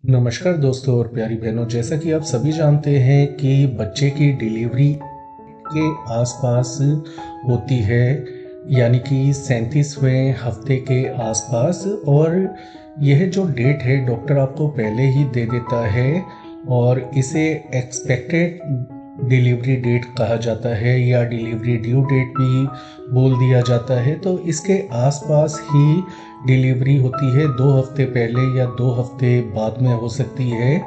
नमस्कार दोस्तों और प्यारी बहनों, जैसा कि आप सभी जानते हैं कि बच्चे की डिलीवरी के आसपास होती है, यानी कि 37वें हफ्ते के आसपास। और यह जो डेट है डॉक्टर आपको पहले ही दे देता है और इसे एक्सपेक्टेड डिलीवरी डेट कहा जाता है या डिलीवरी ड्यू डेट भी बोल दिया जाता है। तो इसके आसपास ही डिलीवरी होती है, 2 हफ्ते पहले या 2 हफ्ते बाद में हो सकती है।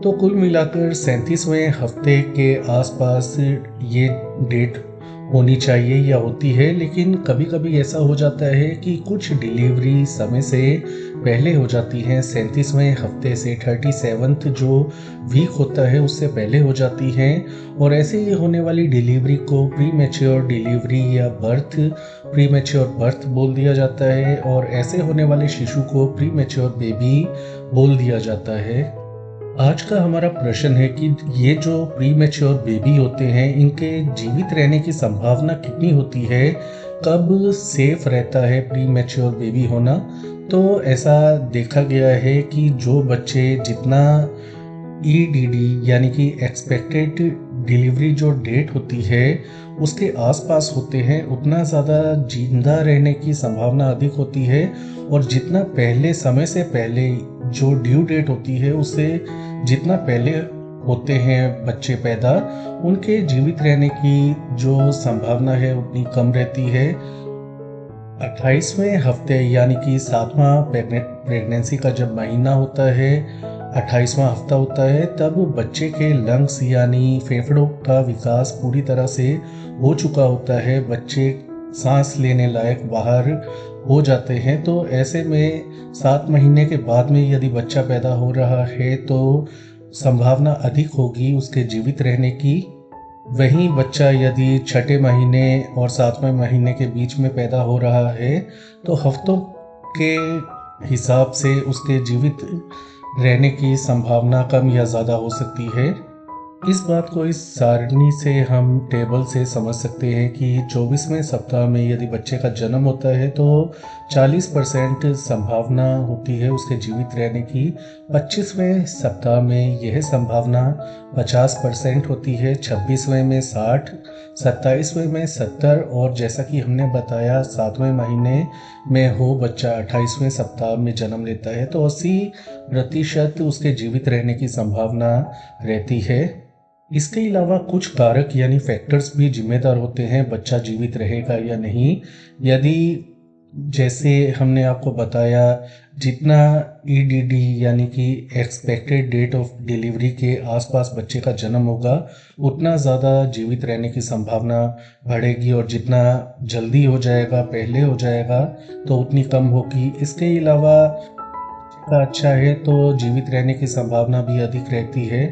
तो कुल मिलाकर 37वें हफ्ते के आसपास ये डेट होनी चाहिए या होती है। लेकिन कभी कभी ऐसा हो जाता है कि कुछ डिलीवरी समय से पहले हो जाती हैं, 37वें हफ्ते से 37th जो वीक होता है उससे पहले हो जाती हैं। और ऐसे ही होने वाली डिलीवरी को प्री मैच्योर डिलीवरी या प्री मैच्योर बर्थ बोल दिया जाता है, और ऐसे होने वाले शिशु को प्री मैच्योर बेबी बोल दिया जाता है। आज का हमारा प्रश्न है कि ये जो प्री मैच्योर बेबी होते हैं, इनके जीवित रहने की संभावना कितनी होती है, कब सेफ रहता है प्री मैच्योर बेबी होना। तो ऐसा देखा गया है कि जो बच्चे जितना ईडीडी यानी कि एक्सपेक्टेड डिलीवरी जो डेट होती है उसके आसपास होते हैं, उतना ज़्यादा जिंदा रहने की संभावना अधिक होती है। और जितना पहले समय से पहले जो ड्यू डेट होती है उससे जितना पहले होते हैं बच्चे पैदा, उनके जीवित रहने की जो संभावना है उतनी कम रहती है। 28वें हफ्ते यानी कि 7वां प्रेगनेंसी का जब महीना होता है, 28वां हफ्ता होता है, तब बच्चे के लंग्स यानी फेफड़ों का विकास पूरी तरह से हो चुका होता है, बच्चे सांस लेने लायक बाहर हो जाते हैं। तो ऐसे में 7 महीने के बाद में यदि बच्चा पैदा हो रहा है तो संभावना अधिक होगी उसके जीवित रहने की। वहीं बच्चा यदि 6ठे महीने और 7वें महीने के बीच में पैदा हो रहा है तो हफ्तों के हिसाब से उसके जीवित रहने की संभावना कम या ज़्यादा हो सकती है। इस बात को इस सारणी से हम टेबल से समझ सकते हैं कि 24वें सप्ताह में यदि बच्चे का जन्म होता है तो 40% संभावना होती है उसके जीवित रहने की। 25वें सप्ताह में यह संभावना 50% होती है, 26वें में 60, 27वें में 70, और जैसा कि हमने बताया 7वें महीने में हो बच्चा 28वें सप्ताह में जन्म लेता है तो 80% उसके जीवित रहने की संभावना रहती है। इसके अलावा कुछ कारक यानी फैक्टर्स भी जिम्मेदार होते हैं बच्चा जीवित रहेगा या नहीं। यदि जैसे हमने आपको बताया, जितना ईडीडी यानी कि एक्सपेक्टेड डेट ऑफ डिलीवरी के आसपास बच्चे का जन्म होगा उतना ज़्यादा जीवित रहने की संभावना बढ़ेगी, और जितना जल्दी हो जाएगा, पहले हो जाएगा, तो उतनी कम होगी। इसके अलावा का अच्छा है तो जीवित रहने की संभावना भी अधिक रहती है।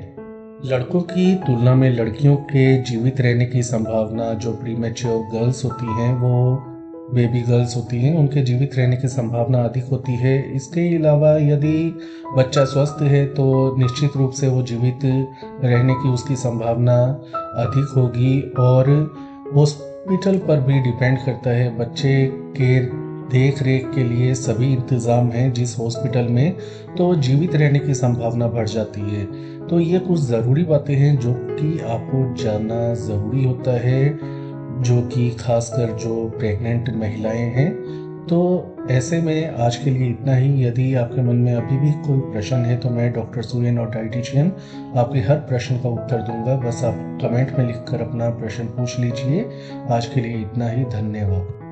लड़कों की तुलना में लड़कियों के जीवित रहने की संभावना, जो प्रीमेच्योर गर्ल्स होती हैं, वो बेबी गर्ल्स होती हैं, उनके जीवित रहने की संभावना अधिक होती है। इसके अलावा यदि बच्चा स्वस्थ है तो निश्चित रूप से वो जीवित रहने की उसकी संभावना अधिक होगी। और हॉस्पिटल पर भी डिपेंड करता है, बच्चे के देख रेख के लिए सभी इंतज़ाम हैं जिस हॉस्पिटल में, तो जीवित रहने की संभावना बढ़ जाती है। तो ये कुछ ज़रूरी बातें हैं जो कि आपको जानना ज़रूरी होता है, जो कि खासकर जो प्रेग्नेंट महिलाएं हैं। तो ऐसे में आज के लिए इतना ही। यदि आपके मन में अभी भी कोई प्रश्न है तो मैं डॉक्टर सुरेन और डाइटिशियन आपके हर प्रश्न का उत्तर दूंगा। बस आप कमेंट में लिखकर अपना प्रश्न पूछ लीजिए। आज के लिए इतना ही, धन्यवाद।